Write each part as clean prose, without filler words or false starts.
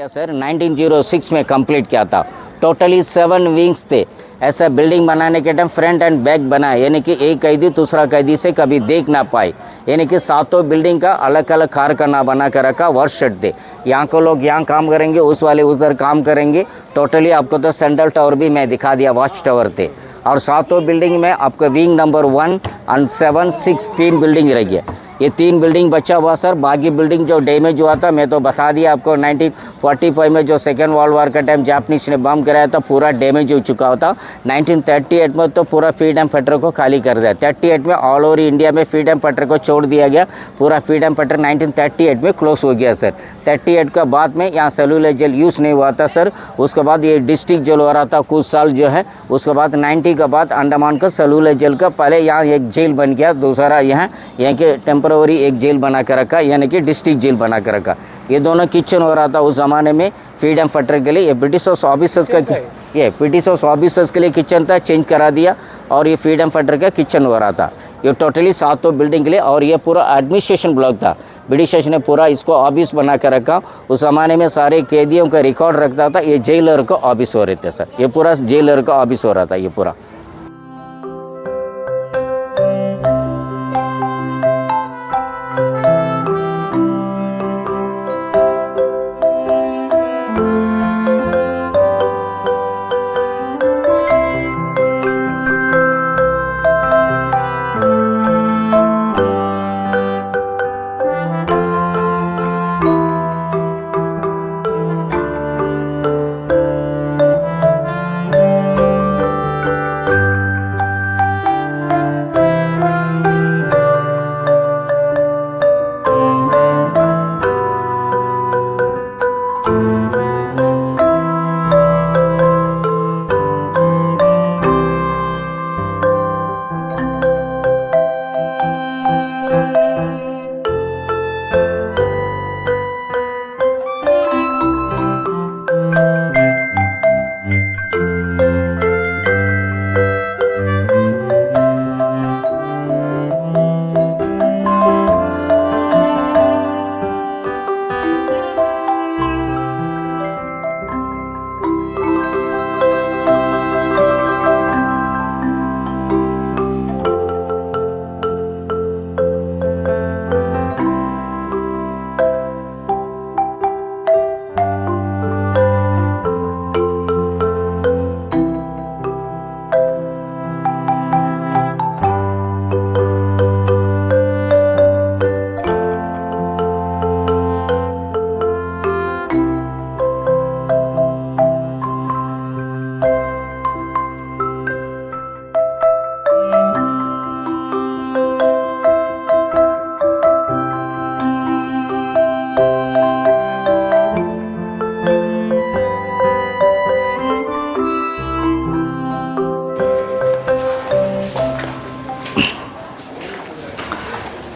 Sir 1906 में complete किया था। टोटली 7 विंग्स थे। ऐसा बिल्डिंग बनाने के टाइम फ्रंट एंड बैक बना, यानी कि एक कैदी दूसरा कैदी से कभी देख ना पाए, यानी कि 7 बिल्डिंग का अलग अलग कारखाना बना कर रखा, वर्क शेड थे। यहाँ को लोग यहाँ काम करेंगे, उस वाले उधर काम करेंगे। टोटली आपको तो सेंट्रल टावर भी मैं दिखा दिया, वॉच टावर थे। और 7 बिल्डिंग में आपका विंग नंबर 1 और 7, 6 3 बिल्डिंग रह गया। ये 3 बिल्डिंग बचा हुआ सर। बाकी बिल्डिंग जो डैमेज हुआ था मैं तो बता दिया आपको। 1945 में जो सेकेंड वर्ल्ड वॉर का टाइम जापानीज ने बम कराया था, पूरा डैमेज हो चुका था। 1938 में तो पूरा फ्रीडम फाइटर को खाली कर दिया। 38 में ऑल ओवर इंडिया में फ्रीडम फाइटर को छोड़ दिया गया। पूरा फ्रीडम फाइटर 1938 में क्लोज हो गया सर। 38 के बाद में यहाँ सेलुलर जेल यूज़ नहीं हुआ था सर। उसके बाद ये डिस्ट्रिक्ट जेल हो रहा था कुछ साल जो है। उसके बाद 90 के बाद अंडमान का सेलुलर जेल का पहले यहाँ एक जेल बन गया, दूसरा यहाँ के टेम्पररी एक जेल बना कर रखा, यानी कि डिस्ट्रिक्ट जेल बना कर रखा। ये दोनों किचन हो रहा था उस ज़माने में फ्रीडम फाइटर के लिए। ये ब्रिटिश ऑफिसर्स का, ये ब्रिटिश ऑफिसर्स के लिए किचन था, चेंज करा दिया। और ये फ्रीडम फाइटर का किचन हो रहा था। ये टोटली 7 बिल्डिंग के लिए। और ये पूरा एडमिनिस्ट्रेशन ब्लॉक था। ब्रिटिशर्स ने पूरा इसको ऑफिस बना कर रखा। उस ज़माने में सारे कैदियों का रिकॉर्ड रखता था। ये जेलर का ऑफिस हो रहे थे सर। ये पूरा जेलर का ऑफिस हो रहा था ये पूरा।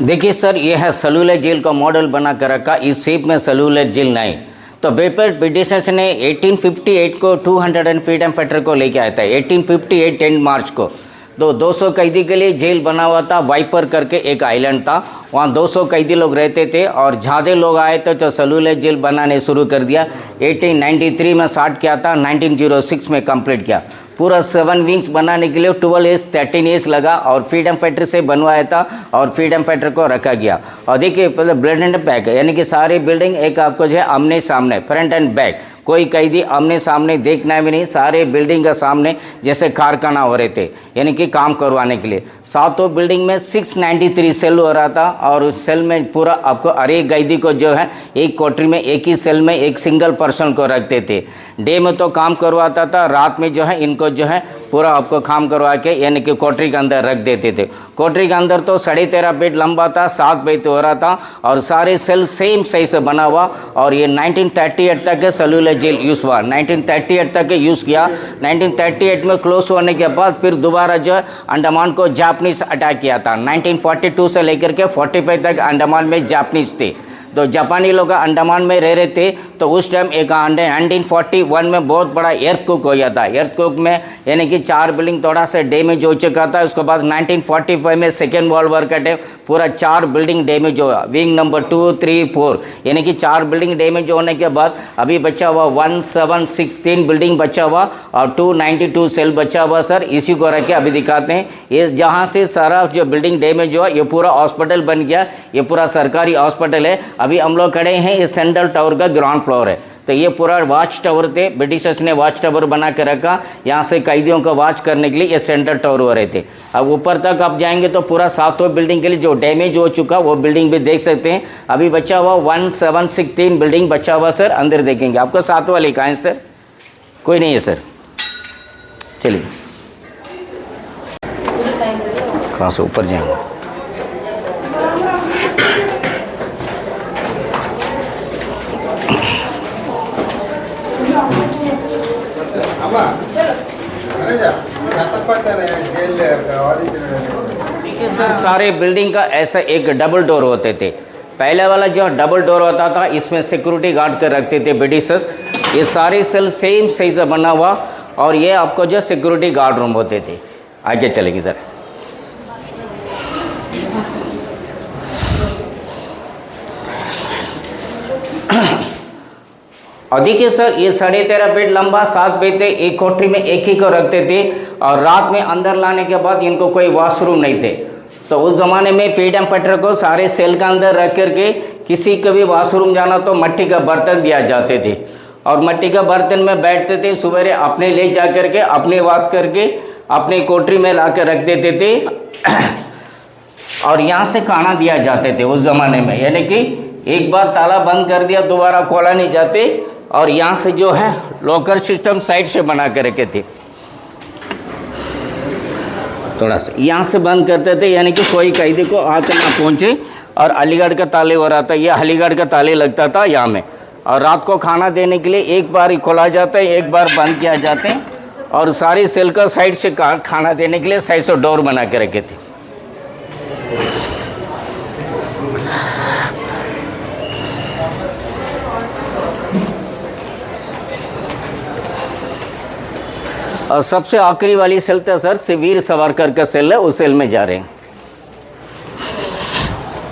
देखिए सर, ये है सेलुलर जेल का मॉडल बना कर रखा। इस शेप में सेलुलर जेल नहीं। तो ब्रिटिशर्स ने 1858 को 200 फ्रीडम फाइटर को लेके आया था। 1858 10 मार्च को 200 कैदी के लिए जेल बना हुआ था। वाइपर करके एक आइलैंड था, वहाँ 200 कैदी लोग रहते थे। और ज़्यादा लोग आए थे तो सेलुलर जेल बनाने शुरू कर दिया। 1893 में स्टार्ट किया था, 1906 में कंप्लीट किया। पूरा 7 विंग्स बनाने के लिए 12 ईयर्स 13 ईयर्स लगा। और फ्रीडम फाइटर से बनवाया था और फ्रीडम फाइटर को रखा गया। और देखिए ब्लड एंड बैक, यानी कि सारी बिल्डिंग एक आपको जो है आमने सामने, फ्रंट एंड बैक, कोई कैदी आमने सामने देखना भी नहीं। सारे बिल्डिंग के सामने जैसे कारखाना हो रहे थे, यानी कि काम करवाने के लिए। 7 बिल्डिंग में 693 सेल हो रहा था। और उस सेल में पूरा आपको हर एक कैदी को जो है एक कोठरी में, एक ही सेल में एक सिंगल पर्सन को रखते थे। डे में तो काम करवाता था, रात में जो है इनको जो है पूरा आपको काम करवा के, यानी कि कोठरी के अंदर रख देते थे। कोठरी के अंदर तो 13.5 फीट लंबा था, 7 फीट हो रहा था। और सारे सेल सेम सही से बना हुआ। और ये 1938 तक सेलुलर जेल यूज़ हुआ। 1938 तक यूज़ किया। 1938 में क्लोज होने के बाद फिर दोबारा जो है अंडमान को जापानीज अटैक किया था। 1942 से लेकर के 45 तक अंडमान में जापानीज थे। तो जापानी लोग अंडमान में रह रहे थे, तो उस टाइम एक 1941 में बहुत बड़ा एर्थक्वेक हो गया था। एर्थक्वेक में यानी कि 4 बिल्डिंग थोड़ा सा डैमेज हो चुका था। उसके बाद 1945 में सेकेंड वर्ल्ड वॉर का टाइम पूरा 4 बिल्डिंग डैमेज हुआ, विंग नंबर 2, 3, 4 यानी कि 4 बिल्डिंग डैमेज होने के बाद अभी बचा हुआ 1716 बिल्डिंग बचा हुआ और 292 सेल बचा हुआ सर। इसी को रख के अभी दिखाते हैं। ये जहाँ से सारा जो बिल्डिंग डैमेज हुआ ये पूरा हॉस्पिटल बन गया, ये पूरा सरकारी हॉस्पिटल है। अभी हम लोग खड़े हैं, ये सेंट्रल टावर का ग्राउंड फ्लोर है। तो ये पूरा वॉच टावर थे, ब्रिटिशर्स ने वॉच टावर बना के रखा, यहाँ से कैदियों को वॉच करने के लिए ये सेंट्रल टावर हो रहे थे। अब ऊपर तक आप जाएंगे तो पूरा 7 बिल्डिंग के लिए जो डैमेज हो चुका वो बिल्डिंग भी देख सकते हैं। अभी बचा हुआ 1716 बिल्डिंग बचा हुआ सर, अंदर देखेंगे। आपको 7 वाले कहाँ है सर? कोई नहीं है सर, चलिए कहाँ से ऊपर जाएंगे। देखिए सर, सारे बिल्डिंग का ऐसा एक डबल डोर होते थे। पहले वाला जो डबल डोर होता था इसमें सिक्योरिटी गार्ड कर रखते थे ब्रिटिशर्स। ये सारे सेल सेम साइज बना हुआ और ये आपको जो सिक्योरिटी गार्ड रूम होते थे। आगे चलेगी इधर। और देखिए सर, ये 13.5 फीट लंबा 7 बेड थे, एक कोठरी में एक ही को रखते थे और रात में अंदर लाने के बाद इनको कोई वॉशरूम नहीं थे। तो उस ज़माने में फ्रीडम फाइटर को सारे सेल के अंदर रख करके किसी को भी वॉशरूम जाना तो मट्टी का बर्तन दिया जाते थे और मट्टी का बर्तन में बैठते थे। सवेरे अपने ले जा करके अपने वॉश करके अपने कोठरी में ला कर रख देते थे और यहाँ से खाना दिया जाते थे उस ज़माने में। यानी कि एक बार ताला बंद कर दिया दोबारा खोला नहीं जाते और यहाँ से जो है लॉकर सिस्टम साइड से बना कर रखे थे। थोड़ा सा यहाँ से बंद करते थे यानी कि कोई कैदी को आकर ना पहुँचे। और अलीगढ़ का ताले हो रहा था, ये अलीगढ़ का ताले लगता था यहाँ में। और रात को खाना देने के लिए एक बार ही खोला जाता है, एक बार बंद किया जाते हैं और सारी सेल का साइड से खाना देने के लिए साइड से डोर बना के रखे थे। और सबसे आखिरी वाली सेल था सर, वीर सावरकर का सेल है, उस सेल में जा रहे हैं।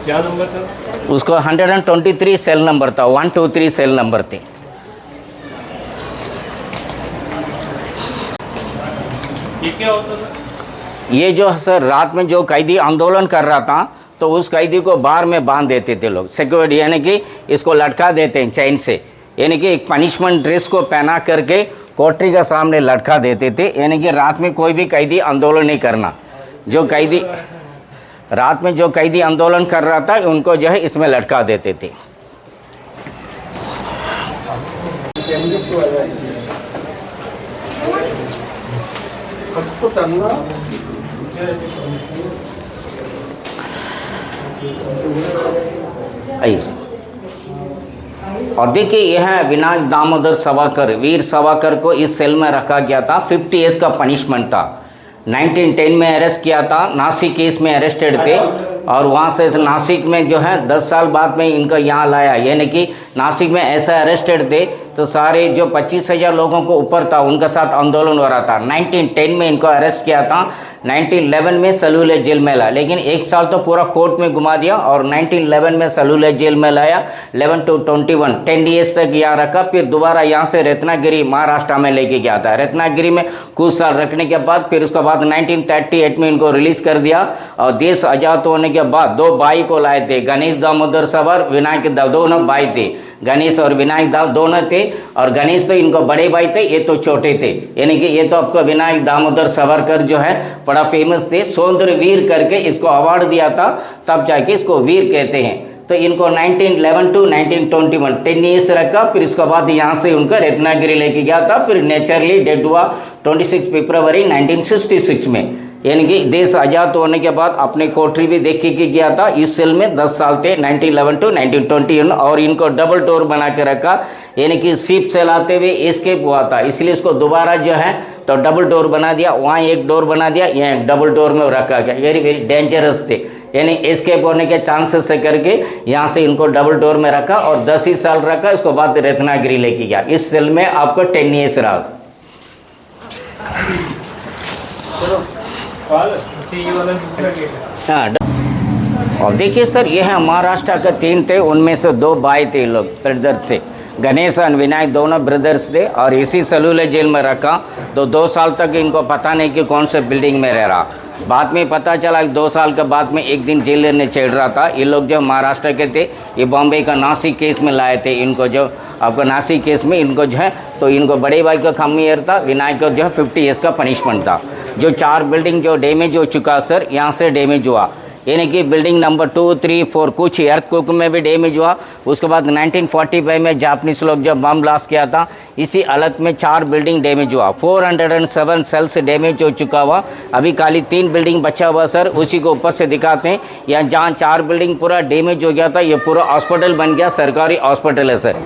क्या नंबर था उसको? 123 सेल नंबर था, 123 सेल नंबर थे। ये क्या होता था? ये जो सर रात में जो कैदी आंदोलन कर रहा था तो उस कैदी को बार में बांध देते थे लोग, सिक्योरिटी यानी कि इसको लटका देते हैं चैन से, यानी कि एक पनिशमेंट ड्रेस को पहना करके कोठरी का सामने लटका देते थे। यानी कि रात में कोई भी कैदी आंदोलन नहीं करना। जो कैदी रात में जो कैदी आंदोलन कर रहा था उनको जो है इसमें लटका देते थे। और देखिए यह है विनायक दामोदर सावरकर, वीर सावरकर को इस सेल में रखा गया था। 50 इयर्स का पनिशमेंट था। 1910 में अरेस्ट किया था, नासिक केस में अरेस्टेड थे और वहाँ से नासिक में जो है 10 साल बाद में इनको यहाँ लाया। यानी कि नासिक में ऐसा अरेस्टेड थे तो सारे जो 25,000 लोगों को ऊपर था उनके साथ आंदोलन हो रहा था। 1910 में इनको अरेस्ट किया था, 1911 में सलूले जेल में लाया, लेकिन 1 साल तो पूरा कोर्ट में घुमा दिया और 1911 में सलूले जेल में लाया। 11 to 21 10 डेज तक यहाँ रखा, फिर दोबारा यहाँ से रत्नागिरी महाराष्ट्र में लेके गया था। रत्नागिरी में कुछ साल रखने के बाद फिर उसके बाद 1938 में इनको रिलीज़ कर दिया और देश आज़ाद होने के बाद 2 भाई को लाए थे, गणेश दामोदर सावर, विनायक दोनों भाई थे। गणेश और विनायक दोनों थे और गणेश तो इनको बड़े भाई थे, ये तो छोटे थे। यानी कि ये तो आपको विनायक दामोदर सावरकर जो है बड़ा फेमस थे, सौंदर्य वीर करके इसको अवार्ड दिया था, तब जाके इसको वीर कहते हैं। तो इनको 1911 to 1921 10 ईयर्स रखा, फिर इसके बाद यहाँ से उनका रत्नागिरी लेके गया था, फिर नेचुरली डेड हुआ 26 फरवरी 1966 में। यानी कि देश आज़ाद होने के बाद अपने कोठरी भी देखे कि गया था। इस सेल में 10 साल थे 1911 to 1921 और इनको डबल डोर बना के रखा, यानी कि शिप चलाते हुए एस्केप हुआ था, इसलिए इसको दोबारा जो है तो डबल डोर बना दिया। वहाँ एक डोर बना दिया, यहाँ डबल डोर में रखा गया। वेरी वेरी डेंजरस थे। यानी एस्केप होने के चांसेस से करके यहाँ से इनको डबल डोर में रखा और 10 ही साल रखा, उसके बाद रत्नागिरी लेके गया। इस सेल में आपको 10 ईयर्स रहा। ये वाला दूसरा गेट है। हाँ, और देखिए सर, ये है महाराष्ट्र का 3 थे, उनमें से 2 भाई थे लोग ब्रदर थे, गणेश और विनायक दोनों ब्रदर्स थे। और इसी सलूले जेल में रखा तो 2 साल तक इनको पता नहीं कि कौन से बिल्डिंग में रह रहा। बाद में पता चला 2 साल के बाद में एक दिन जेलर ने छेड़ रहा था। ये लोग जो महाराष्ट्र के थे, ये बॉम्बे का नासिक केस में लाए थे इनको, जो आपको नासिक केस में इनको जो है, तो इनको बड़े भाई का कम ईयर था, विनायक का जो है 50 ईयर्स का पनिशमेंट था। जो 4 बिल्डिंग जो डैमेज हो चुका सर, यहाँ से डैमेज हुआ, यानी कि बिल्डिंग नंबर 2, 3, 4 कुछ अर्थक्वेक में भी डैमेज हुआ। उसके बाद 1945 में जापानीज लोग जब बम ब्लास्ट किया था, इसी हालत में 4 बिल्डिंग डैमेज हुआ, 407 सेल्स डैमेज हो चुका हुआ। अभी खाली 3 बिल्डिंग बचा हुआ सर, उसी को ऊपर से दिखाते हैं। यहाँ जहाँ 4 बिल्डिंग पूरा डैमेज हो गया था, ये पूरा हॉस्पिटल बन गया, सरकारी हॉस्पिटल है सर।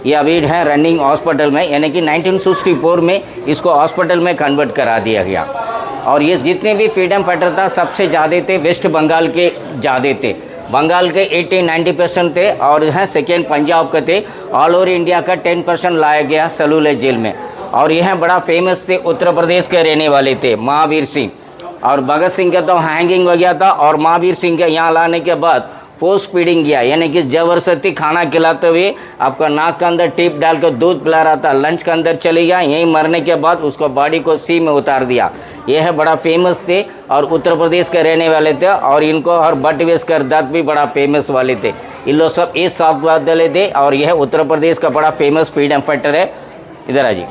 ये अभी है रनिंग हॉस्पिटल में, यानी कि 1964 में इसको हॉस्पिटल में कन्वर्ट करा दिया गया। और ये जितने भी फ्रीडम फाइटर था सबसे ज़्यादा थे वेस्ट बंगाल के, ज़्यादा थे। बंगाल के 80-90% थे, और है सेकेंड पंजाब के थे। ऑल ओवर इंडिया का 10% लाया गया सलूले जेल में। और यह बड़ा फेमस थे, उत्तर प्रदेश के रहने वाले थे महावीर सिंह। और भगत सिंह का तो हैंगिंग हो गया था, और महावीर सिंह के यहाँ लाने के बाद फोर्स फीडिंग किया, यानी कि जबरदस्ती खाना खिलाते हुए आपका नाक के अंदर टिप डाल कर दूध पिला रहा था। लंच के अंदर चले गया, यहीं मरने के बाद उसको बॉडी को सी में उतार दिया। यह है बड़ा फेमस थे और उत्तर प्रदेश के रहने वाले थे। और इनको और बट वेस्कर दत्त भी बड़ा फेमस वाले थे। इन लोग सब एक साथ वाले थे, और यह उत्तर प्रदेश का बड़ा फेमस फ्रीडम फाइटर है। इधर आ जी।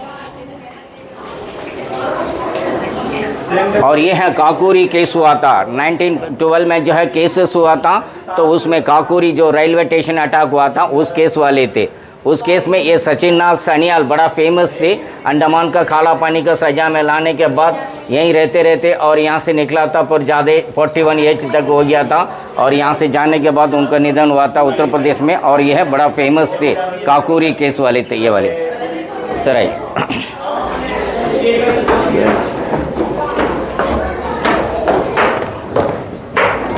और ये है काकोरी केस हुआ था 1912 में, जो है केसेस हुआ था, तो उसमें काकोरी जो रेलवे स्टेशन अटैक हुआ था उस केस वाले थे। उस केस में ये सचिन नाग सनियाल बड़ा फेमस थे। अंडमान का काला पानी का सजा में लाने के बाद यहीं रहते रहते और यहाँ से निकला था, पर ज़्यादा 41 एज तक हो गया था, और यहाँ से जाने के बाद उनका निधन हुआ था उत्तर प्रदेश में। और यह बड़ा फेमस थे, काकोरी केस वाले थे ये वाले सर। आइए।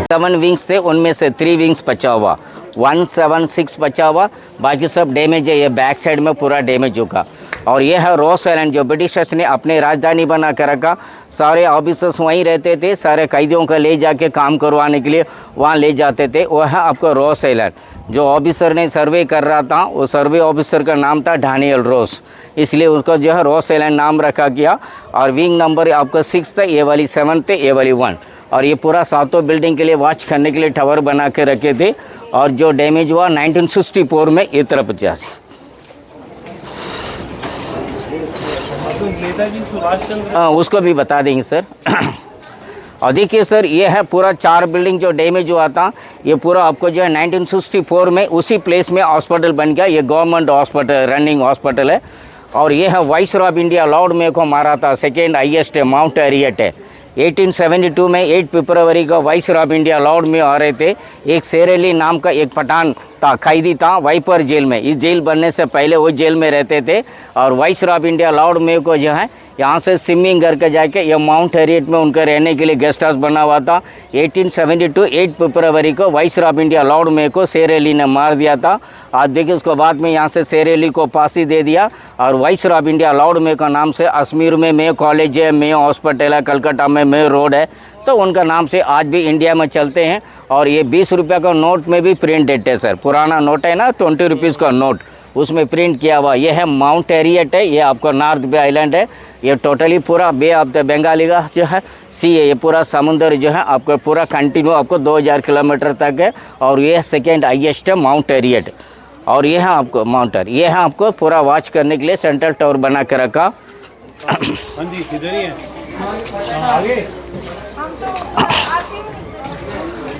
7 विंग्स थे, उनमें से 3 विंग्स बचा हुआ, 176 बचा हुआ, बाकी सब डैमेज है। ये बैक साइड में पूरा डैमेज होगा। और ये है रॉस आइलैंड, जो ब्रिटिशर्स ने अपने राजधानी बना कर रखा। सारे ऑफिसर्स वहीं रहते थे, सारे कैदियों को ले जाके काम करवाने के लिए वहाँ ले जाते थे। वो है आपका रॉस आइलैंड। जो ऑफिसर ने सर्वे कर रहा था, वो सर्वे ऑफिसर का नाम था डैनियल रॉस, इसलिए उसको जो है रॉस आइलैंड नाम रखा गया। और विंग नंबर आपका 6 था, ये वाली 7 थे, ये वाली 1। और ये पूरा 7 बिल्डिंग के लिए वॉच करने के लिए टावर बना के रखे थे। और जो डैमेज हुआ 1964 में ये तरफ 50। नेताजी सुभाष चंद्र, उसको भी बता देंगे सर। और देखिए सर, ये है पूरा 4 बिल्डिंग जो डैमेज हुआ था, ये पूरा आपको जो है 1964 में उसी प्लेस में हॉस्पिटल बन गया। ये गवर्नमेंट हॉस्पिटल, रनिंग हॉस्पिटल है। और ये है viceroy of India Lord Mayo को मारा था, सेकेंड हाईएस्ट है, माउंट हैरियट है। 1872 में 8 फरवरी को viceroy of India Lord Mayo आ रहे थे। एक शेर नाम का एक पठान था, कैदी था वाइपर जेल में। इस जेल बनने से पहले वो जेल में रहते थे। और viceroy of India Lord Mayo को जो है यहाँ से स्विमिंग करके जाके ये माउंट हैरियट में उनका रहने के लिए गेस्ट हाउस बना हुआ था। 1872 8 फरवरी को viceroy of India Lord Mayo को शेर अली ने मार दिया था। आज देखिए उसको बाद में यहाँ से शेर अली को फांसी दे दिया। और viceroy of India Lord Mayo का नाम से अजमेर में मेयो कॉलेज है, मेयो हॉस्पिटल है, कलकत्ता में मेयो रोड है, तो उनका नाम से आज भी इंडिया में चलते हैं। और ये 20 रुपये का नोट में भी प्रिंटेड है सर, पुराना नोट है ना, 20 रुपीज़ का नोट, उसमें प्रिंट किया हुआ। ये है माउंट हैरियट है, ये आपका नॉर्थ बे आइलैंड है। ये टोटली पूरा बे ऑफ द बंगाली का जो है सी है, ये पूरा समुंदर जो है आपका पूरा कंटिन्यू आपको 2000 किलोमीटर तक है। और ये सेकेंड हाईएस्ट है माउंट हैरियट। और ये है आपको माउंटर, ये है आपको पूरा वॉच करने के लिए सेंट्रल टावर बना के रखा। हाँ जी, किधर ही है आगे।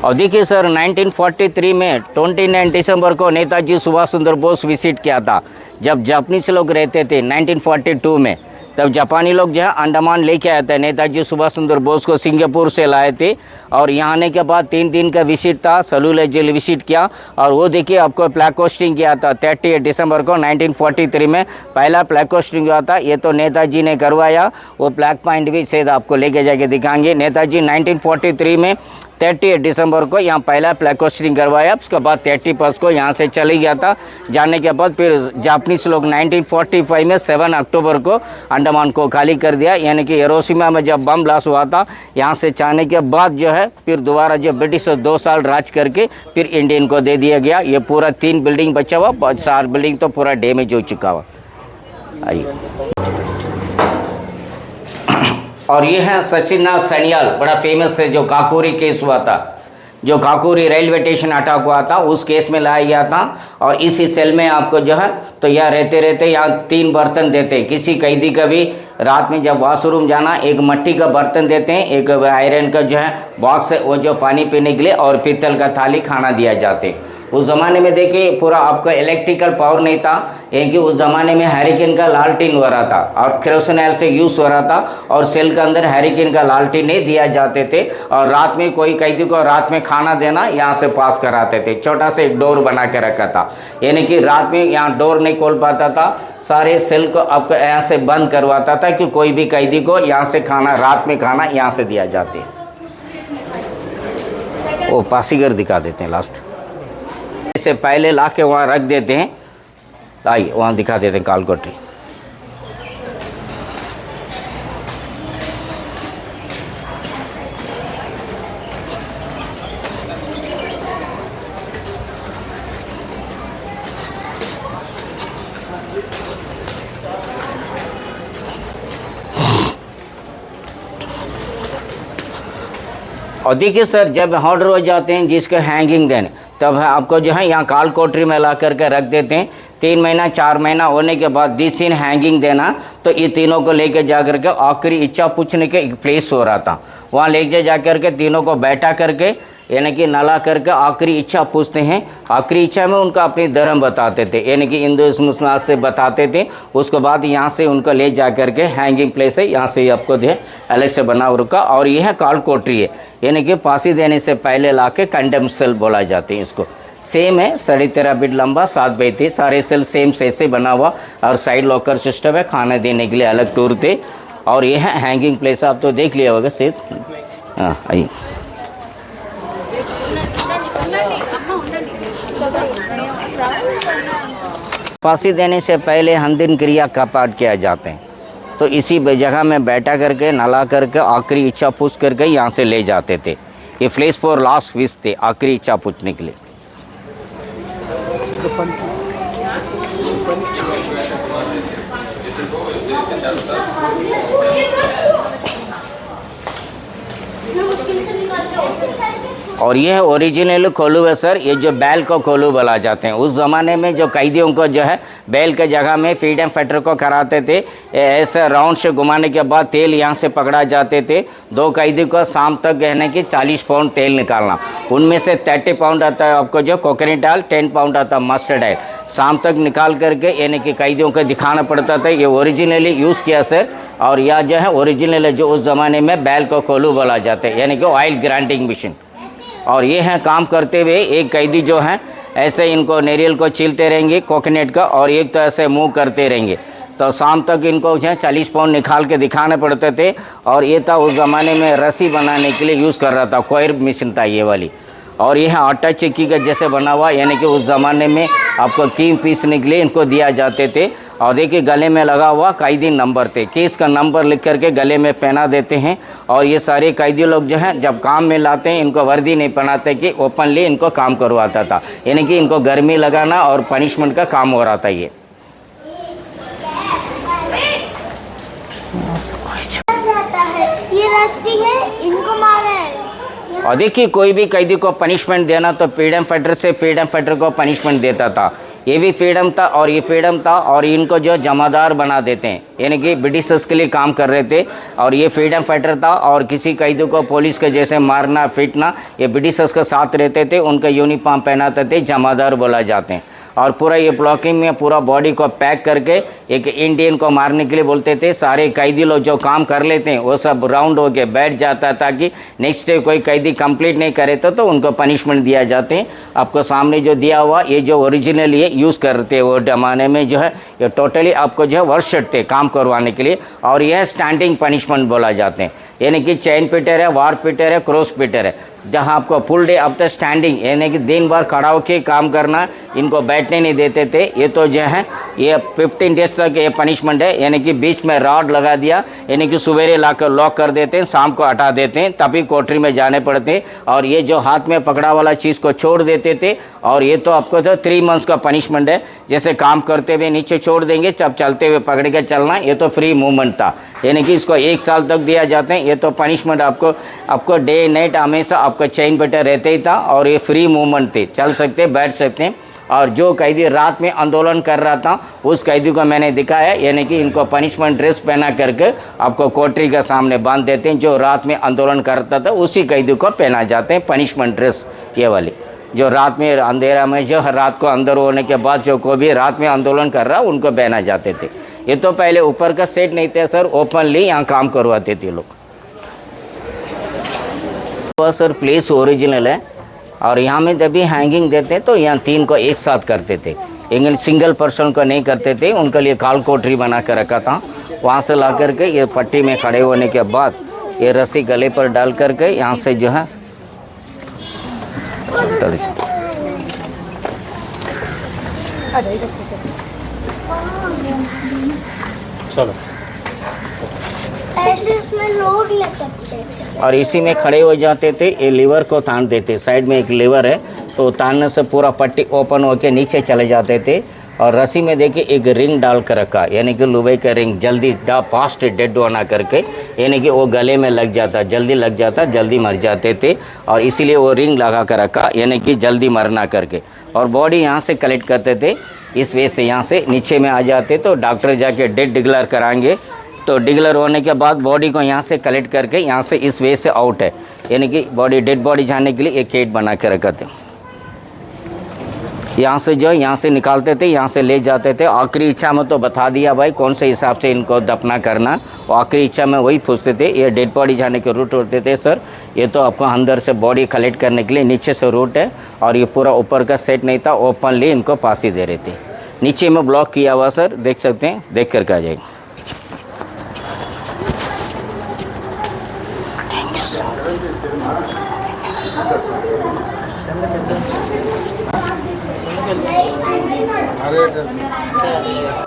और देखिए सर, 1943 में 29 दिसंबर को नेताजी सुभाष चंद्र बोस विजिट किया था। जब जापानीज लोग रहते थे 1942 में, तब जापानी लोग जो है अंडमान लेके आए थे। नेताजी सुभाष चंद्र बोस को सिंगापुर से लाए थे। और यहाँ आने के बाद 3 दिन का विजिट था, सलूले जेल विजिट किया। और वो देखिए आपको फ्लैग होस्टिंग किया था 30 दिसंबर को 1943 में पहला फ्लैग होस्टिंग हुआ था। ये तो नेताजी ने करवाया। वो फ्लैग पॉइंट भी शायद आपको लेके जाके दिखाएंगे। नेताजी 1943 में 30 दिसंबर को यहाँ पहला प्लेकोस्टिंग करवाया, उसके बाद 31 को यहाँ से चले गया था। जाने के बाद फिर जापानीज लोग 1945 में 7 अक्टूबर को अंडमान को खाली कर दिया। यानी कि हिरोशिमा में जब बम ब्लास्ट हुआ था, यहाँ से जाने के बाद जो है फिर दोबारा जो ब्रिटिश 2 साल राज करके फिर इंडियन को दे दिया गया। ये पूरा 3 बिल्डिंग बचा हुआ, 4 बिल्डिंग तो पूरा डैमेज हो चुका हुआ। आइए, और ये है सचिनाथ सन्याल, बड़ा फेमस है, जो काकोरी केस हुआ था, जो काकोरी रेलवे स्टेशन अटैक हुआ था, उस केस में लाया गया था। और इसी सेल में आपको जो है तो यहाँ रहते रहते यहाँ 3 बर्तन देते हैं। किसी कैदी का भी रात में जब वॉशरूम जाना, एक मिट्टी का बर्तन देते हैं, एक आयरन का जो है बॉक्स है वो जो पानी पीने के लिए, और पीतल का थाली खाना दिया जाते। उस ज़माने में देखिए पूरा आपका इलेक्ट्रिकल पावर नहीं था, क्योंकि उस ज़माने में हैरिकेन का लालटीन हो रहा था और केरोसिन ऑयल से यूज़ हो रहा था, और सेल के अंदर हैरिकेन का लालटीन नहीं दिया जाते थे। और रात में कोई कैदी को रात में खाना देना यहाँ से पास कराते थे। छोटा सा एक डोर बना के रखा था, यानी कि रात में यहाँ डोर नहीं खोल पाता था, सारे सेल को आपको यहाँ से बंद करवाता था कि कोई भी कैदी को यहाँ से खाना, रात में खाना यहाँ से दिया जाते। वो पासीगर दिखा देते हैं लास्ट से पहले ला के वहाँ रख देते हैं। आइए वहाँ दिखा देते हैं कालकोटरी। और देखिए सर, जब ऑर्डर हो जाते हैं जिसके हैंगिंग देने, तब आपको जो है यहाँ काल कोठरी में ला करके रख देते हैं। 3 महीना 4 महीना होने के बाद 10 दिन हैंगिंग देना, तो ये तीनों को लेके जा करके आखिरी इच्छा पूछने के एक प्लेस हो रहा था, वहाँ ले जा करके तीनों को बैठा करके यानी कि नला करके आखिरी इच्छा पूछते हैं। आखिरी इच्छा में उनका अपनी धर्म बताते थे, यानी कि हिंदू मुसलमान से बताते थे। उसके बाद यहाँ से उनको ले जा करके हैंगिंग प्लेस है, यहाँ से आपको जो है अलग से बना रुका। और यह है काल कोठरी है, यानी कि फांसी देने से पहले ला के कंडेम सेल बोला जाते हैं इसको। सेम है, 13.5 फीट लंबा, 7 बाई 3, सारे सेल सेम से बना हुआ, और साइड लॉकर सिस्टम है, खाना देने के लिए अलग टूर थे। और यह है हैंगिंग प्लेस, आप तो देख लिया होगा सेफ। हाँ आइए, फांसी देने से पहले अंतिम क्रिया का पाठ किया जाते हैं, तो इसी जगह में बैठा करके नला करके आखिरी इच्छा पूछ करके यहाँ से ले जाते थे। ये प्लेस फॉर लास्ट विश थे, आखिरी इच्छा पूछने के लिए। और ये है ओरिजिनल खोलू है सर, ये जो बैल को खोलू बोला जाते हैं। उस ज़माने में जो कैदियों को जो है बैल के जगह में फ्रीडम फाइटर को कराते थे, ऐसे राउंड से घुमाने के बाद तेल यहाँ से पकड़ा जाते थे। 2 कैदी को शाम तक कहने कि 40 पाउंड तेल निकालना, उनमें से 30 पाउंड आता है आपको जो कोकोनट ऑयल, 10 पाउंड आता है मस्टर्ड ऑयल, शाम तक निकाल करके यानी कि कैदियों को दिखाना पड़ता था। ये ओरिजिनली यूज़ किया सर। और यह जो है ओरिजिनल जो उस ज़माने में बैल को खोलू बोला जाता है, यानी कि ऑयल ग्राइंडिंग मशीन। और ये है काम करते हुए एक कैदी जो है ऐसे इनको नारियल को छीलते रहेंगे कोकोनट का, और एक तो ऐसे मुंह करते रहेंगे, तो शाम तक इनको जो है 40 पाउंड निकाल के दिखाने पड़ते थे। और ये था उस ज़माने में रस्सी बनाने के लिए यूज़ कर रहा था, कोयर मशीन था ये वाली। और यह आटा चक्की का जैसे बना हुआ, यानी कि उस ज़माने में आपको कीम पीसने के लिए इनको दिया जाते थे। और देखिए गले में लगा हुआ कैदी नंबर थे, केस का नंबर लिख करके गले में पहना देते हैं। और ये सारे कैदी लोग जो हैं जब काम में लाते हैं, इनको वर्दी नहीं पहनाते कि ओपनली इनको काम करवाता था, यानी कि इनको गर्मी लगाना और पनिशमेंट का काम हो रहा था ये। रस्सी है, इनको मारा है। और देखिए कोई भी कैदी को पनिशमेंट देना तो फ्रीडम फाइटर से फ्रीडम फाइटर को पनिशमेंट देता था। ये भी फ्रीडम था और ये फ्रीडम था। और इनको जो जमादार बना देते हैं, यानी कि ब्रिटिशर्स के लिए काम कर रहे थे, और ये फ्रीडम फाइटर था। और किसी कैदी को पुलिस के जैसे मारना पीटना, ये ब्रिटिशर्स के साथ रहते थे, उनका यूनिफॉर्म पहनाते थे, जमादार बोला जाते हैं। और पूरा ये ब्लॉकिंग में पूरा बॉडी को पैक करके एक इंडियन को मारने के लिए बोलते थे। सारे कैदी लोग जो काम कर लेते हैं वो सब राउंड होके बैठ जाता, ताकि नेक्स्ट डे कोई कैदी कंप्लीट नहीं करे तो उनको पनिशमेंट दिया जाते हैं। आपको सामने जो दिया हुआ ये जो ओरिजिनल ये यूज़ करते हैं, वो जमाने में जो है ये टोटली आपको जो है वर्कशॉप थे काम करवाने के लिए। और यह स्टैंडिंग पनिशमेंट बोला जाते हैं, यानी कि चैन पिटर है, वार पिटर है, क्रॉस पिटर है, जहाँ आपको फुल डे अब तक स्टैंडिंग यानी कि दिन भर खड़ा होकर काम करना, इनको बैठने नहीं देते थे। ये तो जो है ये 15 डेज तक ये पनिशमेंट है, यानी कि बीच में रॉड लगा दिया, यानी कि सवेरे लाकर लॉक कर देते हैं, शाम को हटा देते हैं, तभी कोठरी में जाने पड़ते हैं। और ये जो हाथ में पकड़ा वाला चीज़ को छोड़ देते थे, और ये तो आपको तो 3 मंथ्स का पनिशमेंट है। जैसे काम करते हुए नीचे छोड़ देंगे, जब चलते हुए पकड़ के चलना, ये तो फ्री मूवमेंट था, यानी कि इसको 1 साल तक दिया जाते हैं। ये तो पनिशमेंट आपको डे नाइट हमेशा आपका चेन पेटर रहते ही था, और ये फ्री मूवमेंट थे, चल सकते बैठ सकते हैं। और जो कैदी रात में आंदोलन कर रहा था उस कैदी को मैंने दिखाया, यानी कि इनको पनिशमेंट ड्रेस पहना करके आपको कोठरी के सामने बांध देते हैं। जो रात में आंदोलन करता था उसी कैदी को पहना जाते हैं पनिशमेंट ड्रेस, ये वाली जो रात में अंधेरा में जो रात को अंदर होने के बाद जो कोई भी रात में आंदोलन कर रहा उनको पहना जाते थे। ये तो पहले ऊपर का सेट नहीं थे सर, ओपनली यहाँ काम करवाते थे लोग। तो सर प्लेस ओरिजिनल है, और यहाँ में जब भी हैंगिंग देते तो यहाँ 3 को एक साथ करते थे, लेकिन सिंगल पर्सन को नहीं करते थे। उनके लिए काल कोठरी बना कर रखा था। वहाँ से ला करके ये पट्टी में खड़े होने के बाद ये रस्सी गले पर डाल करके यहाँ से जो है चलो ऐसे इसमें लोग लटकते थे। और इसी में खड़े हो जाते थे। ये लीवर को तान देते, साइड में एक लीवर है, तो तानने से पूरा पट्टी ओपन होकर नीचे चले जाते थे। और रस्सी में देखिए एक रिंग डाल कर रखा, यानी कि लुबई का रिंग, जल्दी फास्ट डेड होना करके, यानी कि वो गले में लग जाता, जल्दी लग जाता, जल्दी मर जाते थे। और इसीलिए वो रिंग लगा कर रखा, यानी कि जल्दी मरना करके। और बॉडी यहाँ से कलेक्ट करते थे, इस वजह से यहाँ से नीचे में आ जाते, तो डॉक्टर जाके डेड डिक्लेयर कराएंगे। तो डिक्लेयर होने के बाद बॉडी को यहाँ से कलेक्ट करके यहाँ से इस वे से आउट है, यानी कि बॉडी डेड बॉडी जाने के लिए एक केट बना के रखा थे। यहाँ से जो यहाँ से निकालते थे, यहाँ से ले जाते थे। आखिरी इच्छा में तो बता दिया भाई कौन से हिसाब से इनको दफना करना, और आखिरी इच्छा में वही पूछते थे। ये डेड बॉडी जाने के रूट होते थे सर, ये तो आपको अंदर से बॉडी कलेक्ट करने के लिए नीचे से रूट है, और ये पूरा ऊपर का सेट नहीं था, ओपनली इनको फांसी दे रहे थे। नीचे में ब्लॉक किया हुआ सर, देख सकते हैं, देख कर आ जाएगा। अरे